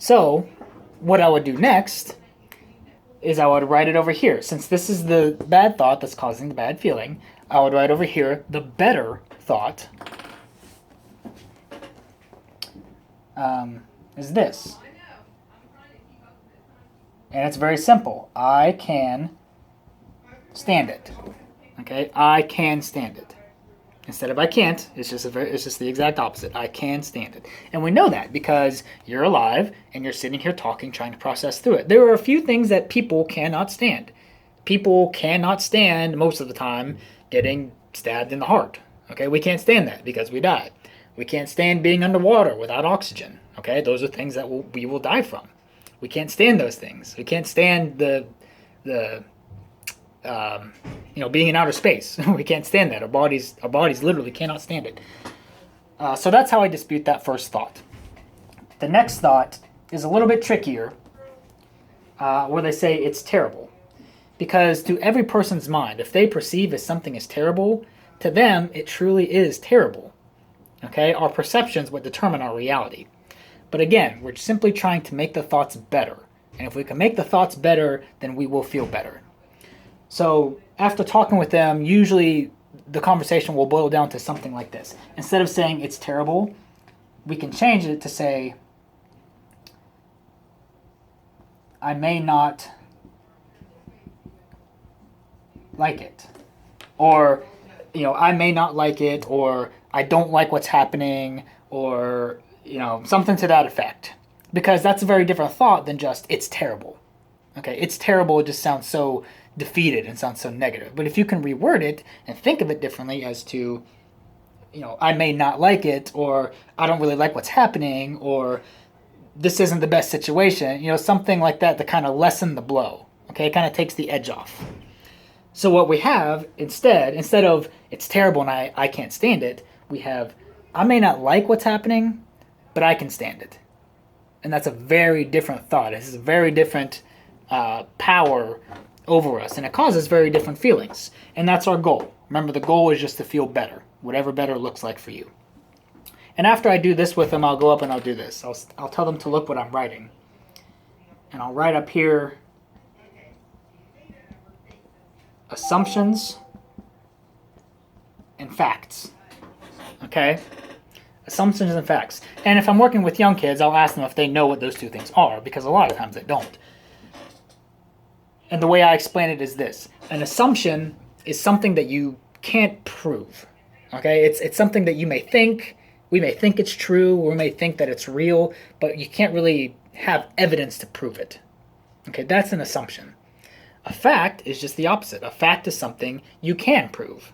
So what I would do next is I would write it over here. Since this is the bad thought that's causing the bad feeling, I would write over here the better thought is this. And it's very simple. I can stand it. Okay, I can stand it. Instead of I can't, it's just the exact opposite. I can stand it. And we know that because you're alive and you're sitting here talking, trying to process through it. There are a few things that people cannot stand. People cannot stand, most of the time, getting stabbed in the heart. Okay, we can't stand that because we die. We can't stand being underwater without oxygen. Okay, those are things that we will die from. We can't stand those things. We can't stand being in outer space. We can't stand that. Our bodies literally cannot stand it. So that's how I dispute that first thought. The next thought is a little bit trickier, where they say it's terrible. Because to every person's mind, if they perceive as something is terrible, to them it truly is terrible. Okay, our perceptions would determine our reality. But again, we're simply trying to make the thoughts better. And if we can make the thoughts better, then we will feel better. So after talking with them, usually the conversation will boil down to something like this. Instead of saying it's terrible, we can change it to say, I may not like it. Or, I may not like it, or I don't like what's happening, or, something to that effect. Because that's a very different thought than just, it's terrible. Okay, it's terrible, it just sounds so defeated and sounds so negative. But if you can reword it and think of it differently as to, I may not like it, or I don't really like what's happening, or this isn't the best situation, something like that to kind of lessen the blow. Okay, it kind of takes the edge off. So what we have instead of it's terrible and I can't stand it, we have I may not like what's happening, but I can stand it. And that's a very different thought. This is a very different power over us, and it causes very different feelings. And that's our goal. Remember, the goal is just to feel better, whatever better looks like for you. And after I do this with them, I'll go up and I'll do this. I'll tell them to look what I'm writing. And I'll write up here assumptions and facts. Okay? Assumptions and facts. And if I'm working with young kids, I'll ask them if they know what those two things are, because a lot of times they don't. And the way I explain it is this. An assumption is something that you can't prove. Okay? It's something that you may think, we may think it's true, or we may think that it's real, but you can't really have evidence to prove it. Okay, that's an assumption. A fact is just the opposite. A fact is something you can prove.